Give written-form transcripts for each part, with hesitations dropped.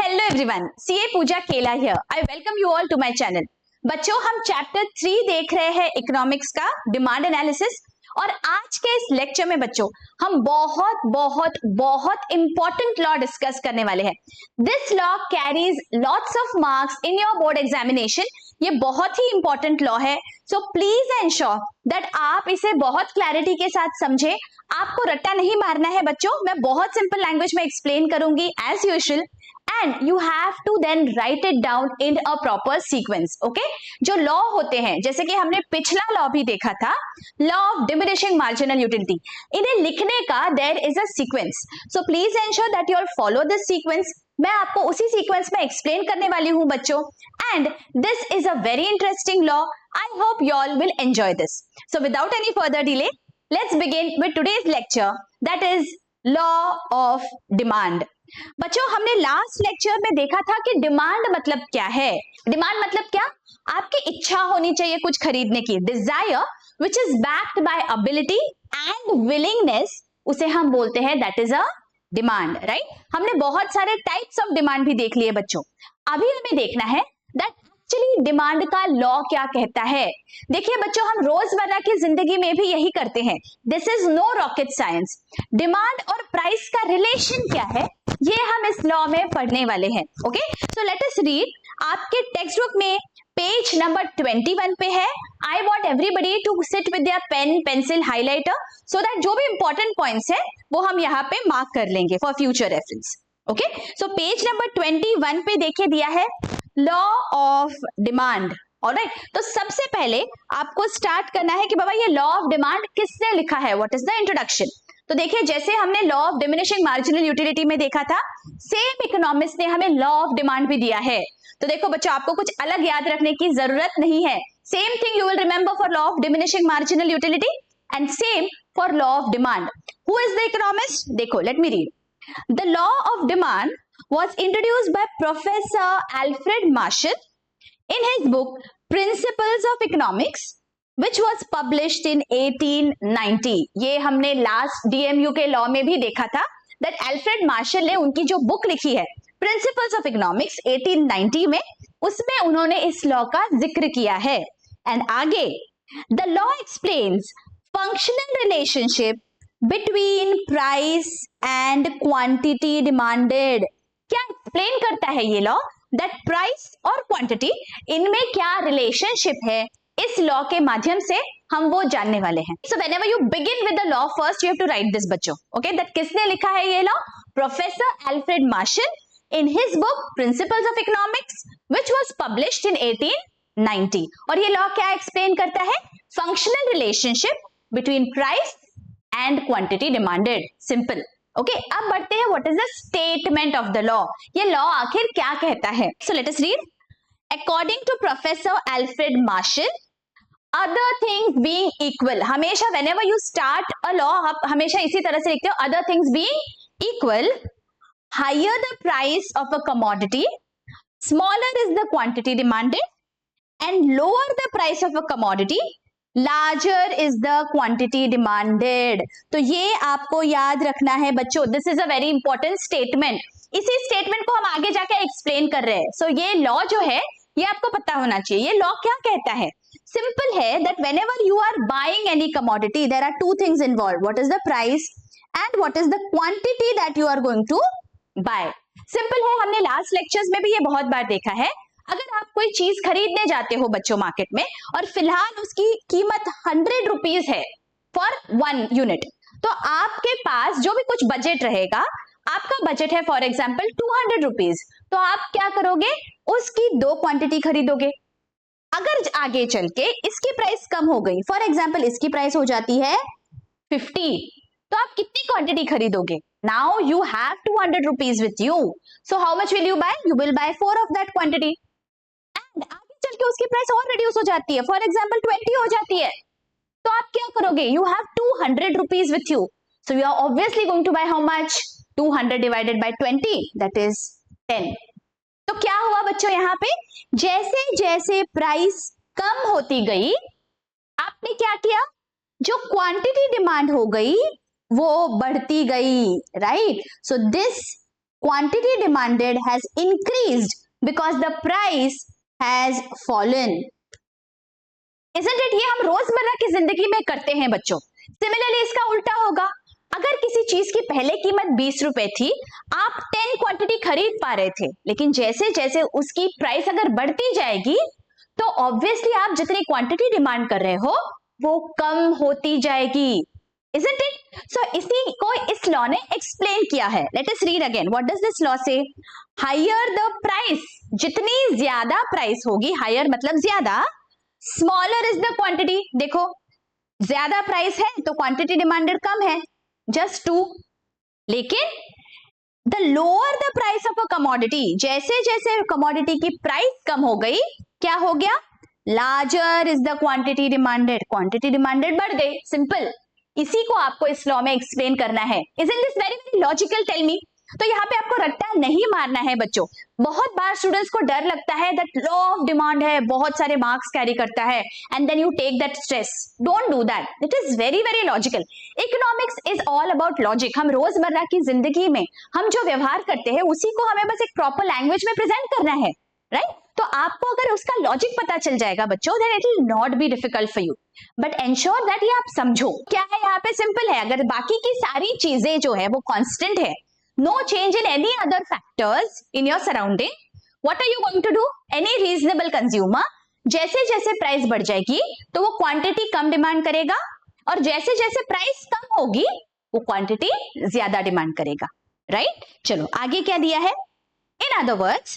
Hello everyone, CA पूजा केला here. I welcome you all to my channel. बच्चों हम chapter 3 देख रहे हैं इकोनॉमिक्स का डिमांड एनालिसिस और आज के इस लेक्चर में बच्चों हम बहुत बहुत बहुत इंपॉर्टेंट लॉ डिस्कस करने वाले हैं. This law carries lots of marks in your board examination. ये बहुत ही इंपॉर्टेंट लॉ है, सो प्लीज एंश्योर दैट आप इसे बहुत क्लैरिटी के साथ समझें. आपको रट्टा नहीं मारना है बच्चों, मैं बहुत सिंपल लैंग्वेज में एक्सप्लेन करूंगी as usual and you have to then write it down in a proper sequence. Okay, जो लॉ होते हैं जैसे कि हमने पिछला लॉ भी देखा था, law of diminishing marginal utility, इन्हें लिखने का there is a sequence. So please ensure that you all follow this sequence. मैं आपको उसी सीक्वेंस में एक्सप्लेन करने वाली हूं बच्चों, and this is a very interesting law. I hope you all will enjoy this. So without any further delay, let's begin with today's lecture, that is law of demand. बच्चों हमने last lecture में देखा था कि demand मतलब क्या है. Demand मतलब क्या? आपकी इच्छा होनी चाहिए कुछ खरीदने की. Desire which is backed by ability and willingness, उसे हम बोलते हैं that is a demand. Right, हमने बहुत सारे टाइप्स ऑफ डिमांड भी देख लिए बच्चों. अभी हमें देखना है दैट एक्चुअली डिमांड का लॉ क्या कहता है. देखिए बच्चों हम रोजमर्रा की जिंदगी में भी यही करते हैं. This is no rocket science. Demand और प्राइस का रिलेशन क्या है ये हम इस लॉ में पढ़ने वाले हैं. Okay, so let us read. आपके टेक्स्ट बुक में पेज नंबर 21 पे है. I want everybody to sit with their pen, pencil, highlighter so that जो भी इंपॉर्टेंट पॉइंट्स है वो हम यहाँ पे मार्क कर लेंगे for future reference. Okay, so page number 21 पे देखिए दिया है लॉ ऑफ डिमांड. ऑलराइट, तो सबसे पहले आपको स्टार्ट करना है कि बाबा ये लॉ ऑफ डिमांड किसने लिखा है, व्हाट इज द इंट्रोडक्शन. तो देखिए जैसे हमने law of diminishing marginal utility में देखा था, सेम इकोनॉमिस्ट ने हमें लॉ ऑफ डिमांड भी दिया है. तो देखो बच्चों आपको कुछ अलग याद रखने की जरूरत नहीं है. Same thing you will remember for law of diminishing marginal utility and same for law of demand. Who is the economist? देखो let me read. The law of demand was introduced by Professor Alfred Marshall in his book Principles of Economics, which was published in 1890. ये हमने last DMU के law में भी देखा था that Alfred Marshall ने उनकी जो बुक लिखी है Principles of Economics 1890 में, उसमें उन्होंने इस लॉ का जिक्र किया है. एंड आगे the law explains functional relationship between price and quantity demanded. क्या एक्सप्लेन करता है ये लॉ? दैट प्राइस और क्वांटिटी इनमें क्या रिलेशनशिप है, इस लॉ के माध्यम से हम वो जानने वाले हैं. So whenever you begin with the law first you have to write this बच्चों. ओके, दैट किसने लिखा है ये law? Professor Alfred Marshall in his book principles of economics which was published in 1890. और ये लॉ क्या एक्सप्लेन करता है? Functional relationship between price and quantity demanded. Simple. Okay, अब बढ़ते हैं what is the statement of the law. ये law आखिर क्या कहता है? So let us read. According to professor Alfred Marshall, other things being equal, हमेशा whenever you start a law आप हमेशा इसी तरह से लिखते हो, other things being equal, higher the price of a commodity, smaller is the quantity demanded and lower the price of a commodity, larger is the quantity demanded. तो ये आपको याद रखना है बच्चों. This is a very important statement. इसी statement को हम आगे जाके एक्सप्लेन कर रहे हैं. सो ये लॉ जो है ये आपको पता होना चाहिए. ये लॉ क्या कहता है? सिंपल है that whenever you are buying any commodity there are two things involve. What is the price and what is the quantity that you are going to buy. Simple है, हमने लास्ट लेक्चर्स में भी ये बहुत बार देखा है. अगर आप कोई चीज खरीदने जाते हो बच्चों मार्केट में और फिलहाल उसकी कीमत 100 रुपीज है फॉर 1 यूनिट, तो आपके पास जो भी कुछ बजट रहेगा, आपका बजट है फॉर एग्जांपल 200 रुपीज, तो आप क्या करोगे? उसकी 2 क्वांटिटी खरीदोगे. अगर आगे चल के इसकी प्राइस कम हो गई, फॉर एग्जांपल इसकी प्राइस हो जाती है 50, तो आप कितनी क्वांटिटी खरीदोगे? Now you have 200 rupees with you, so how much will you buy? You will buy 4 of that quantity. आगे चल के उसकी प्राइस और रिड्यूस हो जाती है, फॉर एग्जांपल 20 हो जाती है, तो आप क्या करोगे? You have 200 rupees with you, so you are obviously going to buy how much? 200 divided by 20 that is 10. तो क्या हुआ बच्चों यहाँ पे? जैसे जैसे प्राइस कम होती गई आपने क्या किया? जो क्वांटिटी डिमांड हो गई वो बढ़ती गई. Right, so this quantity demanded has increased because the price has fallen. Isn't it? ये हम रोजमर्रा की जिंदगी में करते हैं बच्चों. सिमिलरली इसका उल्टा होगा. अगर किसी चीज की पहले कीमत 20 रुपए थी, आप 10 क्वांटिटी खरीद पा रहे थे, लेकिन जैसे जैसे उसकी प्राइस अगर बढ़ती जाएगी तो ऑब्वियसली आप जितनी क्वांटिटी डिमांड कर रहे हो वो कम होती जाएगी. Isn't it? So इसी को इस लॉ ने एक्सप्लेन किया है. Let us read again. What does this law say? Higher the price, जितनी ज्यादा प्राइस होगी, higher मतलब ज्यादा, smaller is the quantity. देखो ज्यादा प्राइस है तो क्वांटिटी डिमांडेड कम है, just 2. लेकिन the lower the price of a commodity, जैसे जैसे कमोडिटी की प्राइस कम हो गई, क्या हो गया? Larger is the quantity demanded. Quantity demanded बढ़ गई. सिंपल. इसी को आपको इस लॉ में एक्सप्लेन करना है. Isn't this very very logical? Tell me. तो यहाँ पे आपको रट्टा नहीं मारना है बच्चों. बहुत बार स्टूडेंट्स को डर लगता है that लॉ ऑफ डिमांड है, बहुत सारे मार्क्स कैरी करता है, and then you take that stress. Don't do that. It is very very logical. Economics is all about logic. हम रोजमर्रा की जिंदगी में हम जो व्यवहार करते हैं उसी को हमें बस एक प्रॉपर लैंग्वेज में प्रेजेंट करना है, राइट? तो आपको अगर उसका लॉजिक पता चल जाएगा बच्चों, then it will not be difficult for you. But ensure that ये आप समझो. क्या है यहाँ पे? सिंपल है. अगर बाकी की सारी चीजें जो है वो कांस्टेंट है, no change in any other factors in your surrounding, what are you going to do? Any reasonable consumer, जैसे जैसे प्राइस बढ़ जाएगी तो वो क्वांटिटी कम डिमांड करेगा, और जैसे जैसे प्राइस कम होगी वो क्वांटिटी ज्यादा डिमांड करेगा, राइट? चलो आगे क्या दिया है? In other words,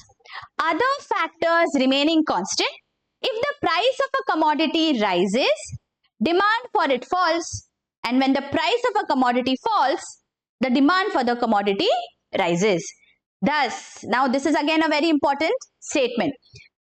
other factors remaining constant, if the price of a commodity rises, demand for it falls, and when the price of a commodity falls, the demand for the commodity rises. Thus, now this is again a very important statement.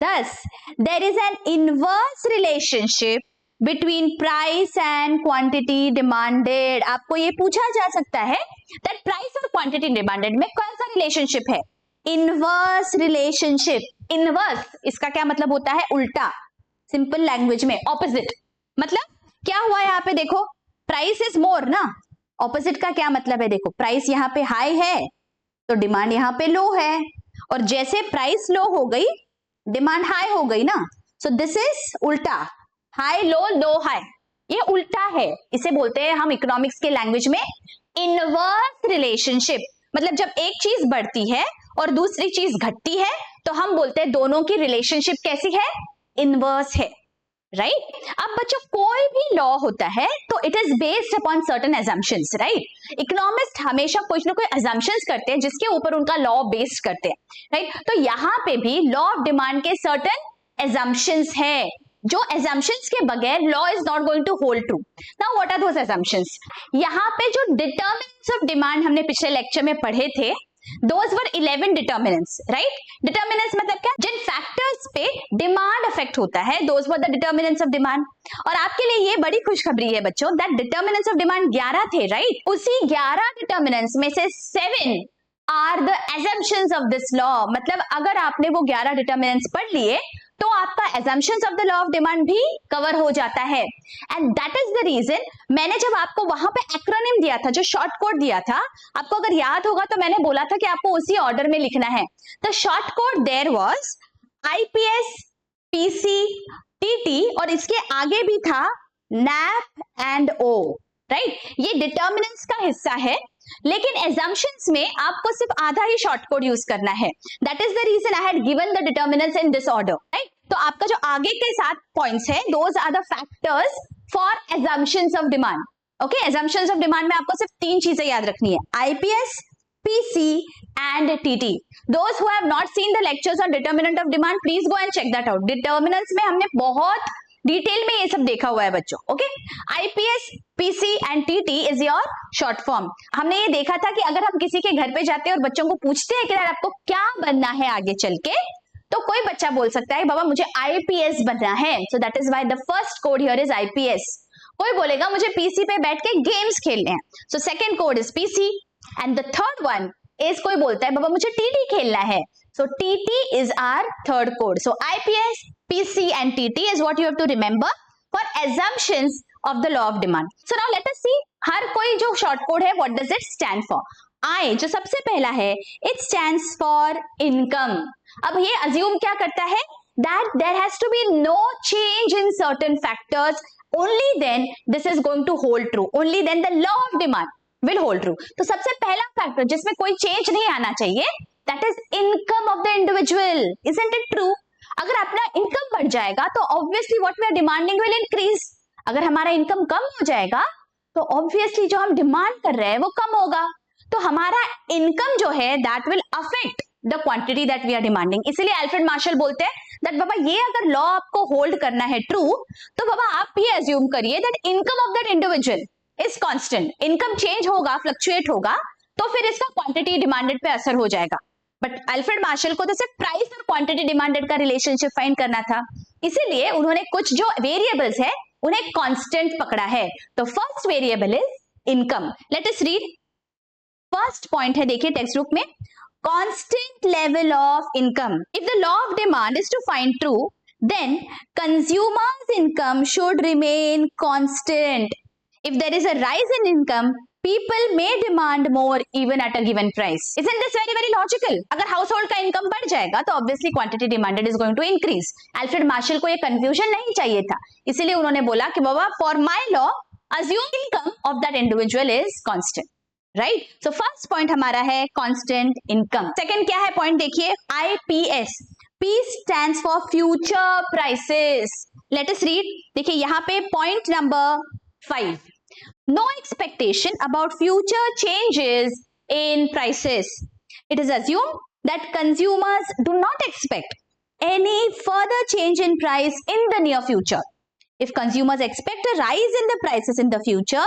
Thus, there is an inverse relationship between price and quantity demanded. आपको ये पूछा जा सकता है that price और quantity demanded में कौन सा relationship है? Inverse relationship. इनवर्स इसका क्या मतलब होता है? उल्टा. सिंपल लैंग्वेज में ऑपोजिट. मतलब क्या हुआ यहाँ पे? देखो प्राइस इज मोर ना. ऑपोजिट का क्या मतलब है? देखो प्राइस यहाँ पे हाई है तो डिमांड यहाँ पे लो है, और जैसे प्राइस लो हो गई डिमांड हाई हो गई ना. सो दिस इज उल्टा. हाई लो, लो हाई, ये उल्टा है. इसे बोलते हैं हम इकोनॉमिक्स के लैंग्वेज में इनवर्स रिलेशनशिप. मतलब जब एक चीज बढ़ती है और दूसरी चीज घटती है तो हम बोलते हैं दोनों की रिलेशनशिप कैसी है? इनवर्स है, राइट? अब बच्चों कोई भी लॉ होता है तो it is based upon certain assumptions, right? Economist हमेशा कुछ ना कोई assumptions करते हैं जिसके ऊपर उनका लॉ बेस्ड करते हैं, राइट? तो यहाँ पे भी लॉ ऑफ डिमांड के सर्टेन assumptions है, जो assumptions के बगैर law is not going to hold true. Now what are those assumptions? यहाँ पे जो डिटर्मिनेंट्स ऑफ डिमांड हमने पिछले लेक्चर में पढ़े थे, those were 11 determinants, right? Determinants मतलब क्या? जिन फैक्टर्स पे डिमांड अफेक्ट होता है, those were the determinants of demand. और आपके लिए ये बड़ी खुशखबरी है बच्चों, that determinants of demand 11 थे, right? उसी 11 determinants में से 7 are the assumptions of this law. मतलब अगर आपने वो 11 determinants पढ़ लिए तो आपका assumptions of the law of demand भी कवर हो जाता है. And that is the reason मैंने जब आपको वहां पे एक्रोनिम दिया था, जो शॉर्ट कोड दिया था, आपको अगर याद होगा तो मैंने बोला था कि आपको उसी ऑर्डर में लिखना है. The short code there was IPS, PC, TT, और इसके आगे भी था NAP and O, राइट? ये डिटर्मिनेंट्स का हिस्सा है, लेकिन assumptions में आपको सिर्फ आधा ही शॉर्ट कोड यूज करना है. That is the reason I had given the determinants in this order, right? तो आपका जो आगे के 7 पॉइंट्स है, those are the factors for assumptions of demand. Okay, assumptions of demand में आपको सिर्फ 3 चीजें याद रखनी है: IPS, PC and TT. Those who have not seen the lectures on determinant of demand, please go and check that out. Determinants में हमने बहुत डिटेल में ये सब देखा हुआ है बच्चों. Okay, IPS, PC and TT is your short form. हमने ये देखा था कि अगर हम किसी के घर पे जाते हैं और बच्चों को पूछते हैं कि यार आपको क्या बनना है आगे चल के, तो कोई बच्चा बोल सकता है बाबा मुझे IPS बनना है. So that is why the first code here is IPS. कोई बोलेगा मुझे PC पे बैठ के गेम्स खेलने हैं, so second code is PC. And the third one is कोई बोलता है बाबा मुझे TT खेलना है, so TT is our third code. So IPS, PC and TT is what you have to remember for assumptions of the law of demand. So now let us see हर कोई जो short code है what does it stand for? I जो सबसे पहला है, it stands for income. अब ये assume क्या करता है, that there has to be no change in certain factors, only then this is going to hold true, only then the law of demand will hold true. तो सबसे पहला factor जिसमें कोई चेंज नहीं आना चाहिए, that is income of the individual. Isn't it true? अगर अपना इनकम बढ़ जाएगा तो obviously what we are demanding will increase. अगर हमारा इनकम कम हो जाएगा तो ऑब्वियसली जो हम डिमांड कर रहे हैं वो कम होगा. तो हमारा इनकम जो है that will affect the quantity that we are demanding. इसीलिए अल्फ्रेड मार्शल बोलते हैं दैट बाबा ये अगर लॉ आपको होल्ड करना है ट्रू, तो बाबा आप ये अज्यूम करिए that income of that individual is constant. Income change होगा, फ्लक्चुएट होगा, तो फिर इसका क्वांटिटी डिमांडेड पे असर हो जाएगा. बट अल्फ्रेड मार्शल को तो सिर्फ प्राइस और क्वांटिटी डिमांडेड का रिलेशनशिप फाइंड करना था, इसीलिए उन्होंने कुछ जो वेरिएबल्स है उन्हें कांस्टेंट पकड़ा है. तो first variable is income. Let us read. First point है, देखिए टेक्स्ट बुक में, constant level of income. If the law of demand is to find true, then consumers income should remain constant. If there is a rise in income, people may demand more even at a given price. Isn't this very logical? अगर household का income बढ़ जाएगा तो obviously quantity demanded is going to increase. Alfred Marshall को ये confusion नहीं चाहिए था, इसीलिए उन्होंने बोला कि बाबा for my law, assume income of that individual is constant. Right? So first point हमारा है constant income. Second क्या है point देखिए, IPS. P stands for future prices. Let us read. देखिए यहाँ पे point number 5. No expectation about future changes in prices. It is assumed that consumers do not expect any further change in price in the near future. If consumers expect a rise in the prices in the future,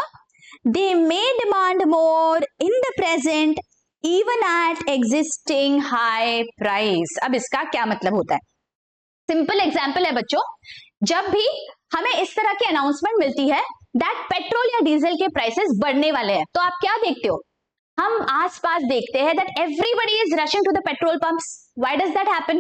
they may demand more in the present even at existing high price. अब इसका क्या मतलब होता है? Simple example है बच्चों, जब भी हमें इस तरह की अनाउंसमेंट मिलती है दैट पेट्रोल या डीजल के प्राइसेस बढ़ने वाले हैं, तो आप क्या देखते हो? हम आसपास देखते हैं that everybody is rushing to the petrol pumps. Why does that happen?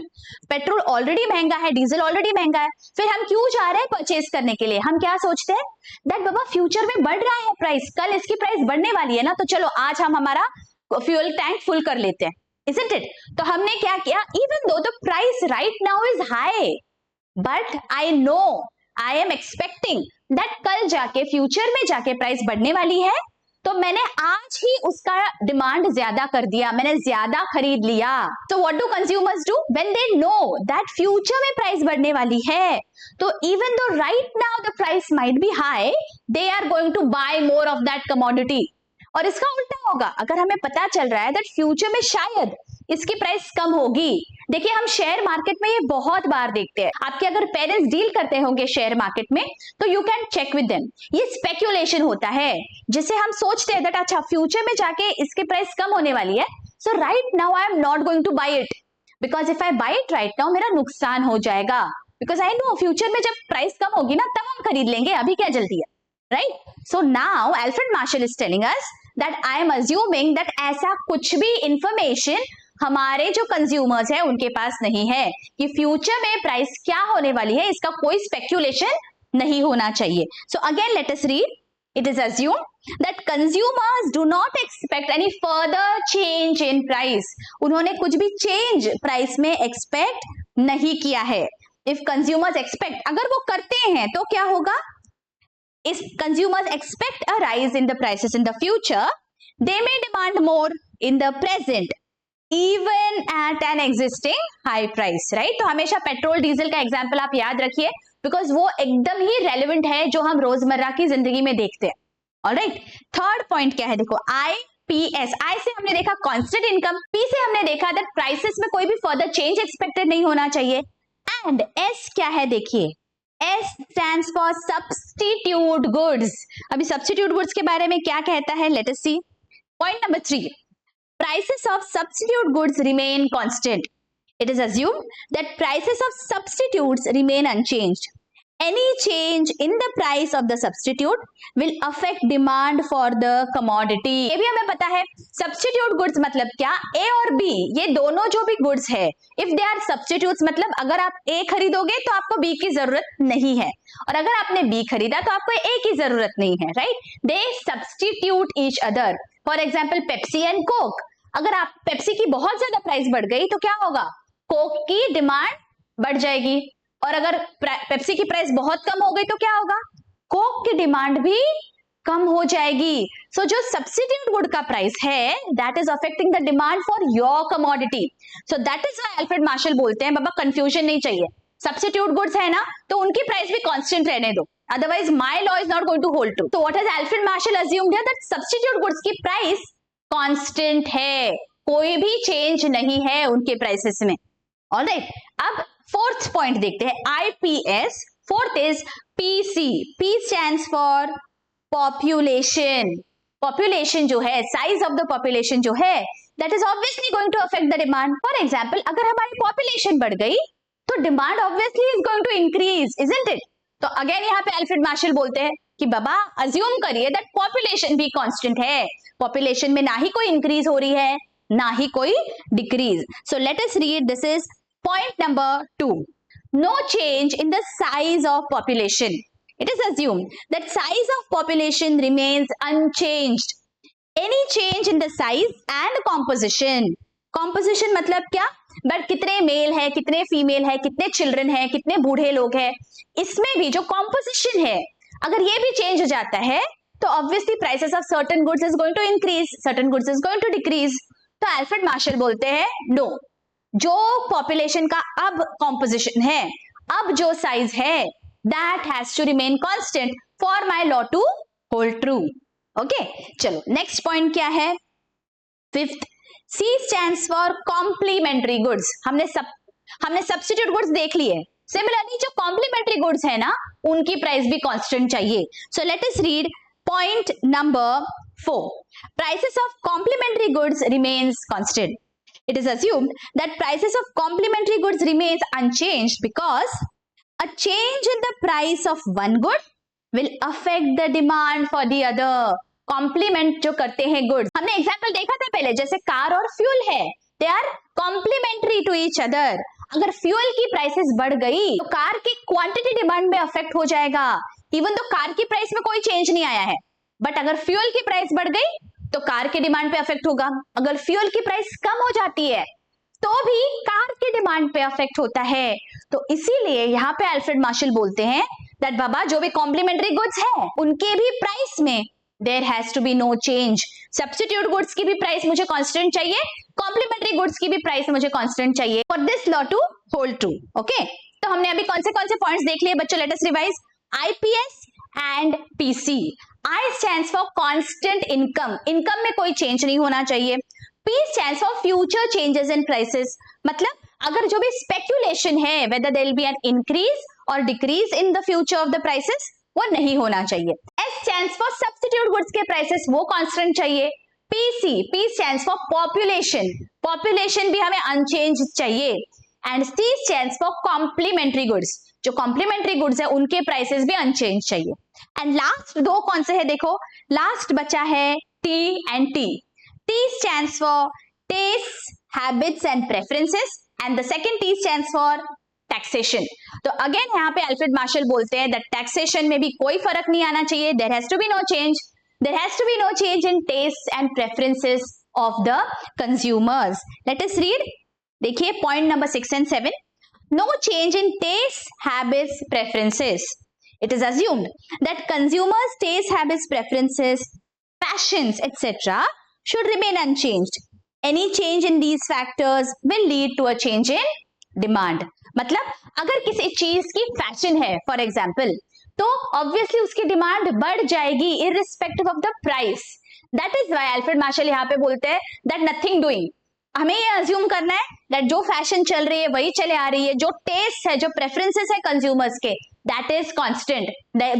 Petrol already महंगा है, डीजल ऑलरेडी महंगा है, फिर हम क्यों जा रहे हैं परचेज करने के लिए? हम क्या सोचते हैं दैट बाबा फ्यूचर में बढ़ रहा है प्राइस, कल इसकी प्राइस बढ़ने वाली है ना, तो चलो आज हम हमारा फ्यूल टैंक फुल कर लेते हैं. Isn't it? तो हमने क्या किया, even though the price right now is high, but I know, I am expecting that कल जाके फ्यूचर में जाके प्राइस बढ़ने वाली है, तो मैंने आज ही उसका डिमांड ज्यादा कर दिया, मैंने ज्यादा खरीद लिया. तो what do consumers do when they know that future में प्राइस बढ़ने वाली है? तो even though right now the price might be high, they are going to buy more of that commodity. और इसका उल्टा होगा, अगर हमें पता चल रहा है दैट फ्यूचर में शायद इसकी प्राइस कम होगी. देखिए हम शेयर मार्केट में ये बहुत बार देखते हैं. आपके अगर पेरेंट्स डील करते होंगे शेयर मार्केट में, तो you can check with them. ये स्पेक्यूलेशन होता है, जिसे हम सोचते हैं दैट अच्छा फ्यूचर में जाके इसकी प्राइस कम होने वाली है, so right now I am not going to buy it, because if I buy it right now मेरा नुकसान हो जाएगा, बिकॉज आई नो फ्यूचर में जब प्राइस कम होगी ना तब हम खरीद लेंगे, अभी क्या जल्दी है. Right? So now Alfred Marshall is telling us that I am assuming that ऐसा कुछ भी इंफॉर्मेशन हमारे जो कंज्यूमर्स है उनके पास नहीं है कि फ्यूचर में प्राइस क्या होने वाली है, इसका कोई स्पेक्यूलेशन नहीं होना चाहिए. So again let us read. It is assumed that consumers do not expect any further change in price. उन्होंने कुछ भी चेंज प्राइस में एक्सपेक्ट नहीं किया है. इफ कंज्यूमर्स एक्सपेक्ट, अगर वो करते हैं तो क्या होगा? If consumers expect a rise in the prices in the future, they may demand more in the present, even at an existing high price. Right? तो हमेशा पेट्रोल डीजल का एग्जाम्पल आप याद रखिए, बिकॉज वो एकदम ही रेलिवेंट है जो हम रोजमर्रा की जिंदगी में देखते हैं. ऑलराइट, थर्ड पॉइंट क्या है? देखो IPS. I से हमने देखा कांस्टेंट इनकम, P से हमने देखा दैट प्राइसेस में कोई भी फर्दर चेंज एक्सपेक्टेड नहीं होना चाहिए, एंड S क्या है? देखिए S stands for substitute goods. अभी substitute goods के बारे में क्या कहता है? Let us see. Point number 3. Prices of substitute goods remain constant. It is assumed that prices of substitutes remain unchanged. Any change in the price of the substitute will affect demand for the commodity. ये भी हमें पता है substitute goods मतलब क्या, A और B ये दोनों जो भी goods है, if they are substitutes मतलब अगर आप A खरीदोगे तो आपको B की जरूरत नहीं है, और अगर आपने B खरीदा तो आपको A की जरूरत नहीं है, right? They substitute each other. For example, Pepsi and Coke. अगर आप पेप्सी की बहुत ज्यादा प्राइस बढ़ गई तो क्या होगा, कोक की डिमांड बढ़ जाएगी, और अगर पेप्सी की प्राइस बहुत कम हो गई तो क्या होगा, कोक की डिमांड भी कम हो जाएगी. सो जो सब्स्टिट्यूट गुड का प्राइस है that is affecting the demand for your commodity. So that is why Alfred Marshall बोलते हैं बाबा कंफ्यूजन नहीं चाहिए, सब्स्टिट्यूट गुड्स है ना तो उनकी प्राइस भी कांस्टेंट रहने दो, otherwise my law is not going to hold true. So what has Alfred Marshall assumed here, that substitute goods की प्राइस कांस्टेंट है, कोई भी चेंज नहीं है उनके प्राइसेस में. ऑलराइट, अब फोर्थ पॉइंट देखते हैं, IPS. Fourth is PC. P stands for population. Population जो है, size of the population जो है, that is obviously going to affect the demand. For example, अगर हमारी population बढ़ गई तो demand obviously is going to increase, isn't it? तो अगेन यहाँ पे अल्फ्रेड मार्शल बोलते हैं कि बाबा अज्यूम करिए दैट पॉपुलेशन भी कांस्टेंट है, पॉपुलेशन में ना ही कोई इंक्रीज हो रही है ना ही कोई decrease. So let us read, this is point number 2. No change in the size of population. It is assumed that size of population remains unchanged. Any change in the size and composition. Composition मतलब क्या, but कितने mail है, कितने female है, कितने children है, कितने बूढ़े लोग हैं, इसमें भी जो कॉम्पोजिशन है अगर ये भी चेंज हो जाता है तो obviously prices of certain goods is going to increase, certain goods is going to decrease. तो अल्फ्रेड मार्शल बोलते हैं नो, जो पॉपुलेशन का अब कॉम्पोजिशन है, अब जो साइज है, that has to remain constant for my law to hold true. Okay, चलो नेक्स्ट पॉइंट क्या है, fifth. C stands for complementary goods. हमने सब्स्टिट्यूट गुड्स देख लिए, सिमिलरली जो कॉम्प्लीमेंट्री गुड्स है ना उनकी प्राइस भी कांस्टेंट चाहिए. सो let us read point number 4. Prices of complementary goods remains constant. It is assumed that prices of complementary goods remains unchanged because a change in the price of one good will affect the demand for the other. Complement जो करते हैं goods, हमने example देखा था पहले, जैसे car और fuel है, they are complementary to each other. अगर फ्यूल की प्राइसेस बढ़ गई तो कार की क्वांटिटी डिमांड में अफेक्ट हो जाएगा, इवन तो कार की प्राइस में कोई चेंज नहीं आया है, बट अगर फ्यूल की प्राइस बढ़ गई तो कार के डिमांड पे अफेक्ट होगा. अगर फ्यूल की प्राइस कम हो जाती है तो भी कार के डिमांड पे अफेक्ट होता है. तो इसीलिए यहाँ पे अल्फ्रेड मार्शल बोलते हैं दैट बाबा जो भी कॉम्प्लीमेंट्री गुड्स है उनके भी प्राइस में there has to be no change. Substitute goods की भी प्राइस मुझे कांस्टेंट चाहिए, कॉम्प्लीमेंट्री गुड्स की भी प्राइस मुझे कांस्टेंट चाहिए for this law to hold true. Okay, तो हमने अभी कौन से पॉइंट्स देख लिए बच्चों, let us revise. IPS and PC. I stands for constant income. Income में कोई चेंज नहीं होना चाहिए. P stands for future changes in prices. मतलब अगर जो भी स्पेक्यूलेशन है whether there will be an increase or decrease in the future of the prices, वो नहीं होना चाहिए. S stands for substitute goods के prices, वो constant चाहिए. P stands for population. Population भी हमें unchanged चाहिए. And C stands for complementary goods. जो कॉम्प्लीमेंट्री गुड्स है उनके प्राइसेस भी अनचेंज चाहिए. एंड लास्ट दो कौन से है देखो, लास्ट बचा है T and T. T stands for tastes, habits and preferences and the second T stands for taxation. तो अगेन यहाँ पे अल्फ्रेड मार्शल बोलते हैं दैट टैक्सेशन में भी कोई फर्क नहीं आना चाहिए, there has to be no change, there has to be no change in taste and preferences of the consumers. Let us read, देखिए point number 6 and 7. No change in tastes, habits, preferences. It is assumed that consumers' taste, habits, preferences, passions, etc. should remain unchanged. Any change in these factors will lead to a change in demand. मतलब अगर किसी चीज की fashion है for example तो obviously उसकी demand बढ़ जाएगी irrespective of the price. That is why Alfred Marshall यहाँ पे बोलते हैं दैट नथिंग डूइंग. हमें ये अज्यूम करना है दैट जो फैशन चल रही है वही चले आ रही है, जो टेस्ट है, जो प्रेफरेंसेस है कंज्यूमर्स के, that is constant,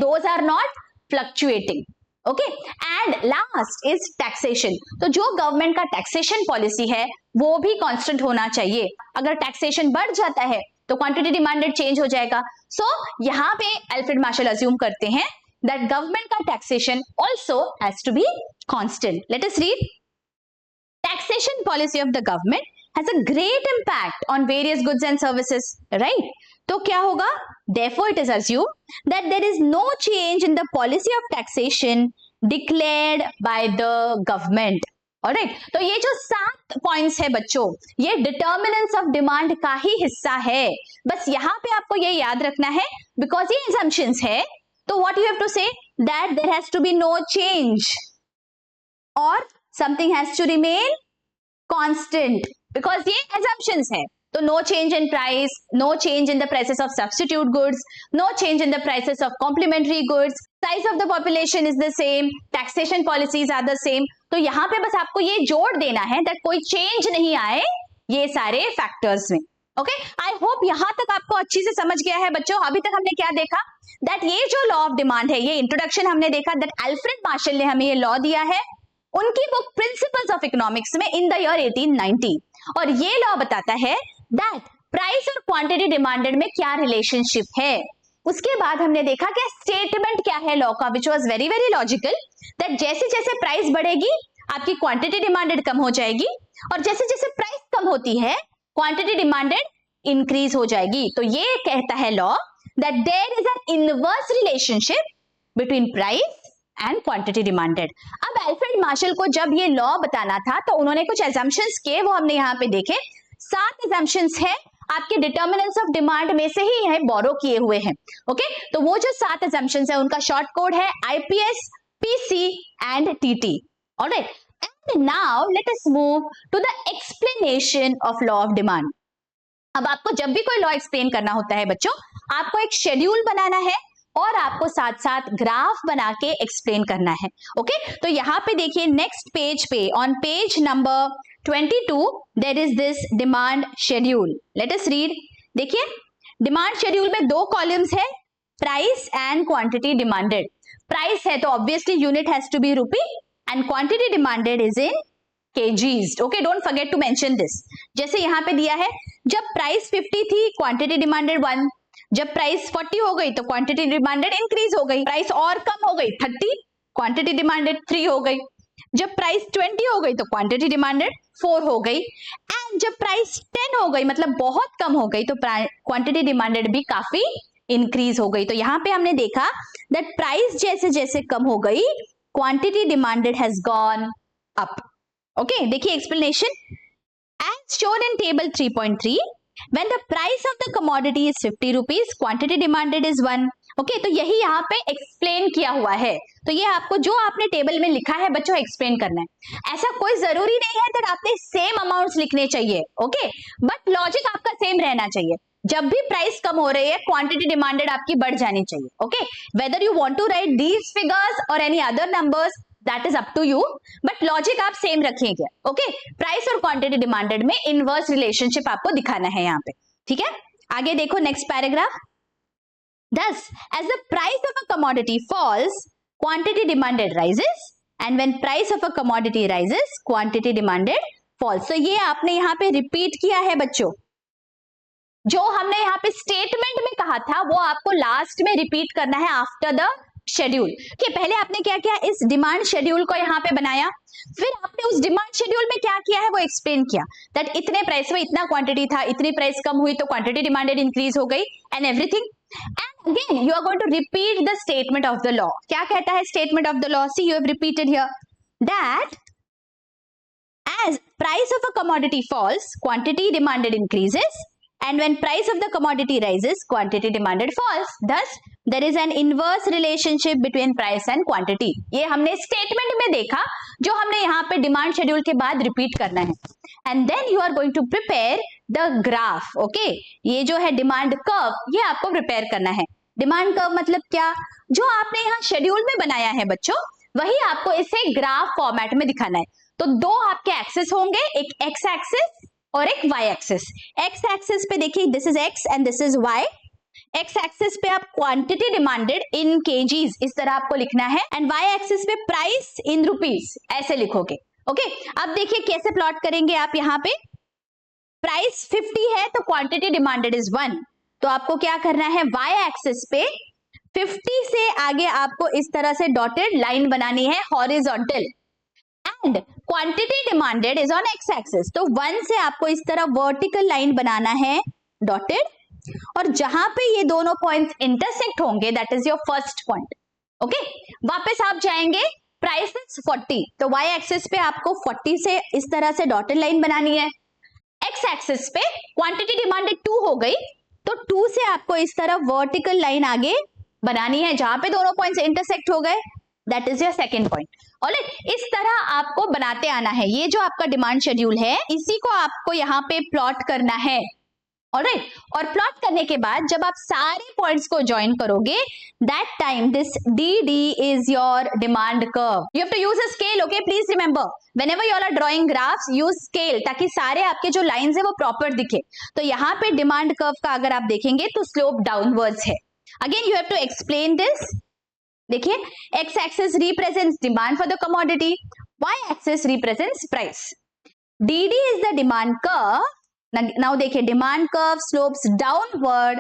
those are not fluctuating. Okay, and last is taxation. तो जो गवर्नमेंट का टैक्सेशन पॉलिसी है वो भी कांस्टेंट होना चाहिए. अगर टैक्सेशन बढ़ जाता है तो क्वांटिटी डिमांडेड चेंज हो जाएगा। सो यहाँ पे अल्फ्रेड मार्शल अज्यूम करते हैं दैट गवर्नमेंट का taxation also has to be constant. Let us read, taxation policy of the government has a great impact on various goods and services, right? तो क्या होगा? Therefore, it is assumed that there is no change in the policy of taxation declared by the government. Alright? तो ये जो 7 points है बच्चों, ये determinants of demand का ही हिस्सा है। बस यहाँ पे आपको ये याद रखना है, बिकॉज ये assumptions है, तो what you have to say that there has to be no change or something has to remain constant, because ये assumptions है। तो no change in price, no change in the prices of substitute goods, no change in the prices of complementary goods, size of the population is the same, taxation policies are the same। तो यहाँ पे बस आपको ये जोड़ देना है that कोई change नहीं आए ये सारे फैक्टर्स में। ओके, आई होप यहाँ तक आपको अच्छी से समझ गया है बच्चों। अभी तक हमने क्या देखा, दैट ये जो लॉ ऑफ डिमांड है, ये इंट्रोडक्शन हमने देखा दैट अल्फ्रेड मार्शल ने हमें ये लॉ दिया है उनकी बुक प्रिंसिपल्स ऑफ इकोनॉमिक्स में इन द ईयर 1890, और ये लॉ बताता है दैट प्राइस और क्वांटिटी डिमांडेड में क्या रिलेशनशिप है। उसके बाद हमने देखा कि स्टेटमेंट क्या है लॉ का, which was very very logical, that जैसे जैसे प्राइस बढ़ेगी आपकी क्वांटिटी डिमांडेड कम हो जाएगी, और जैसे जैसे प्राइस कम होती है क्वांटिटी डिमांडेड इंक्रीज हो जाएगी। तो ये कहता है law that there is an inverse relationship between price and quantity demanded. अब अल्फ्रेड मार्शल को जब ये लॉ बताना था तो उन्होंने कुछ assumptions किए, वो हमने यहाँ पे देखे। 7 assumptions है आपके डिटर्मिनेंट्स ऑफ डिमांड में से ही है बोरो किए हुए हैं। ओके, तो वो जो 7 assumptions है उनका शॉर्ट कोड है IPS, PC and TT। Alright, and now let us move to the explanation of law of demand. अब आपको जब भी कोई लॉ एक्सप्लेन करना होता है बच्चों, आपको एक शेड्यूल बनाना है और आपको साथ साथ ग्राफ बना के एक्सप्लेन करना है। ओके, तो यहाँ पे देखिए नेक्स्ट पेज पे on page number 22 there is this demand schedule. Let us read. देखिए डिमांड शेड्यूल में 2 कॉलम्स है, price and quantity demanded. Price है तो obviously unit has to be rupee and quantity demanded is in kgs। Okay, don't forget to mention this. जैसे यहाँ पे दिया है जब प्राइस 50 थी क्वांटिटी डिमांडेड 1, जब प्राइस 40 हो गई तो क्वांटिटी डिमांडेड इंक्रीज हो गई, प्राइस और कम हो गई 30, क्वांटिटी डिमांडेड 3 हो गई, जब प्राइस 20 हो गई तो क्वांटिटी डिमांडेड 4 हो गई, एंड जब प्राइस 10 हो गई मतलब बहुत कम हो गई तो क्वांटिटी डिमांडेड भी काफी इंक्रीज हो गई। तो यहाँ पे हमने देखा दैट प्राइस जैसे जैसे कम हो गई quantity demanded has gone up. Okay, देखिए explanation as shown in table 3.3, when the price of the commodity is 50 rupees, quantity demanded is 1। Okay, तो यही यहाँ पे एक्सप्लेन किया हुआ है। तो ये आपको जो आपने टेबल में लिखा है बच्चों एक्सप्लेन करना है। ऐसा कोई जरूरी नहीं है दैट आपने सेम अमाउंट्स लिखने चाहिए, ओके, बट लॉजिक आपका सेम रहना चाहिए। जब भी प्राइस कम हो रही है क्वांटिटी डिमांडेड आपकी बढ़ जानी चाहिए। Okay, whether you want to write these figures or any other numbers that is up to you, but logic आप सेम रखिएगा। ओके, प्राइस और क्वांटिटी डिमांडेड में इनवर्स रिलेशनशिप आपको दिखाना है यहाँ पे। ठीक है, आगे देखो next paragraph. Thus, as the price of a commodity falls, quantity demanded rises, and when price of a commodity rises, quantity demanded falls। So ये आपने यहाँ पे रिपीट किया है बच्चों, जो हमने यहाँ पे स्टेटमेंट में कहा था वो आपको लास्ट में रिपीट करना है आफ्टर द शेड्यूल। कि पहले आपने क्या किया, इस डिमांड शेड्यूल को यहाँ पे बनाया, फिर आपने उस डिमांड शेड्यूल में क्या किया है वो एक्सप्लेन किया दैट इतने प्राइस में इतना क्वांटिटी था, इतनी प्राइस कम हुई तो क्वांटिटी डिमांडेड इंक्रीज हो गई and everything. And again you are going to repeat the statement of the law. क्या कहता है statement of the law? See, you have repeated here that as price of a commodity falls, quantity demanded increases, and when price of the commodity rises, quantity demanded falls. Thus, there is an inverse relationship between price and quantity। ये हमने statement में देखा, जो हमने यहाँ पे demand schedule के बाद रिपीट करना है। And then you are going to prepare the graph। Okay, ये जो है डिमांड कर्व, ये आपको प्रिपेयर करना है। डिमांड कर्व मतलब क्या? जो आपने यहाँ शेड्यूल में बनाया है बच्चों, वही आपको इसे ग्राफ फॉर्मेट में दिखाना है। तो 2 आपके एक्सिस होंगे, एक एक्स एक्सिस और एक वाई एक्सिस। एक्स एक्सिस पे देखिए this is X and this is Y. X axis पे आप क्वांटिटी डिमांडेड इन केजीज इस तरह आपको लिखना है, एंड वाई एक्सिस पे प्राइस इन रुपीज ऐसे लिखोगे। ओके, अब देखिए कैसे प्लॉट करेंगे आप यहाँ पे। प्राइस 50 है तो क्वांटिटी डिमांडेड इज 1, तो आपको क्या करना है, y एक्सिस पे 50 से आगे आपको इस तरह से डॉटेड लाइन बनानी है horizontal, and quantity demanded is on x axis, तो 1 से आपको इस तरह वर्टिकल लाइन बनाना है डॉटेड, और जहां पे ये दोनों पॉइंट्स इंटरसेक्ट होंगे that is your first point. Okay, वापस आप जाएंगे, प्राइस इज 40, तो y एक्सिस पे आपको 40 से इस तरह से डॉटेड लाइन बनानी है, x एक्सिस पे क्वांटिटी डिमांडेड 2 हो गई, तो 2 से आपको इस तरह वर्टिकल लाइन आगे बनानी है जहां पे दोनों पॉइंट्स इंटरसेक्ट हो गए, that is your second point. Alright, इस तरह आपको बनाते आना है। ये जो आपका डिमांड शेड्यूल है इसी को आपको यहाँ पे प्लॉट करना है। ऑलराइट, और प्लॉट करने के बाद जब आप सारे पॉइंट्स को ज्वाइन करोगे, that time this DD is your demand curve. You have to use a scale, okay, please remember whenever you are drawing graphs use scale, ताकि सारे आपके जो लाइंस है वो प्रॉपर दिखे। तो यहाँ पे डिमांड कर्व का अगर आप देखेंगे तो स्लोप डाउनवर्ड्स है। Again you have to explain this. देखिए, x axis represents demand for the commodity, y axis represents price. DD is the demand curve. Now देखिए, demand curve slopes downward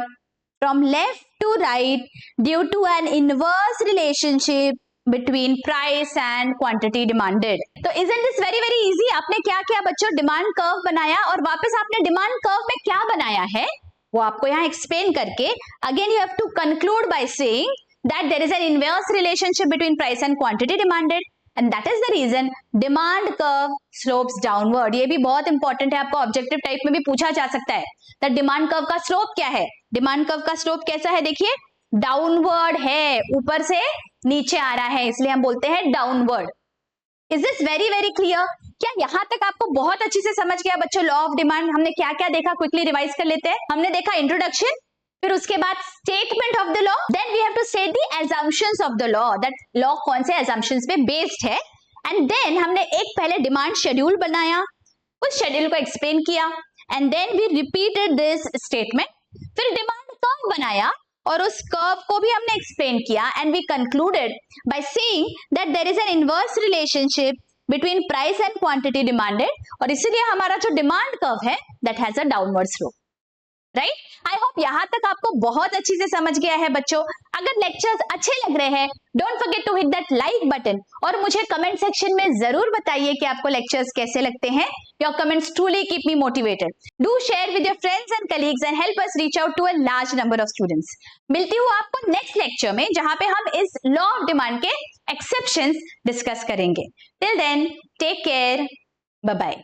from left to right due to an inverse relationship between price and quantity demanded. तो isn't this very very easy? आपने क्या किया बच्चों, demand curve बनाया और वापस आपने डिमांड कर्व में क्या बनाया है वो आपको यहाँ एक्सप्लेन करके again you have to conclude by saying that there is an inverse relationship between price and quantity demanded, and that is the reason demand curve slopes downward। ये भी बहुत इंपॉर्टेंट है, आपको ऑब्जेक्टिव टाइप में भी पूछा जा सकता है that डिमांड कर्व का स्लोप क्या है। डिमांड कर्व का स्लोप कैसा है, देखिए डाउनवर्ड है, ऊपर से नीचे आ रहा है, इसलिए हम बोलते हैं downward. Is this very very clear? क्या यहाँ तक आपको बहुत अच्छी से समझ गया बच्चों लॉ ऑफ डिमांड? हमने क्या क्या देखा, क्विकली रिवाइज कर लेते हैं। हमने देखा इंट्रोडक्शन, फिर उसके बाद statement of the law, then we have to state the assumptions of the law, that law कौन से assumptions पे बेस्ड है, एंड देन हमने एक पहले डिमांड शेड्यूल बनाया, उस शेड्यूल को एक्सप्लेन किया, and then we repeated this statement, फिर डिमांड कर्व बनाया और उस कर्व को भी हमने एक्सप्लेन किया, and we concluded by saying that there is an inverse relationship between price and quantity demanded, और इसीलिए हमारा जो डिमांड कर्व है that has a downward slope. Right, I hope यहाँ तक आपको बहुत अच्छी से समझ गया है बच्चों। अगर लेक्चर्स अच्छे लग रहे हैं, don't forget to hit that like button, और मुझे कमेंट सेक्शन में जरूर बताइए कि आपको लेक्चर्स कैसे लगते हैं। Your comments truly keep me motivated. Do share with your friends and colleagues and help us reach out to a large number of students. मिलती हूँ आपको नेक्स्ट लेक्चर में, जहां पे हम इस लॉ ऑफ डिमांड के एक्सेप्शंस डिस्कस करेंगे। Till then take care, bye bye.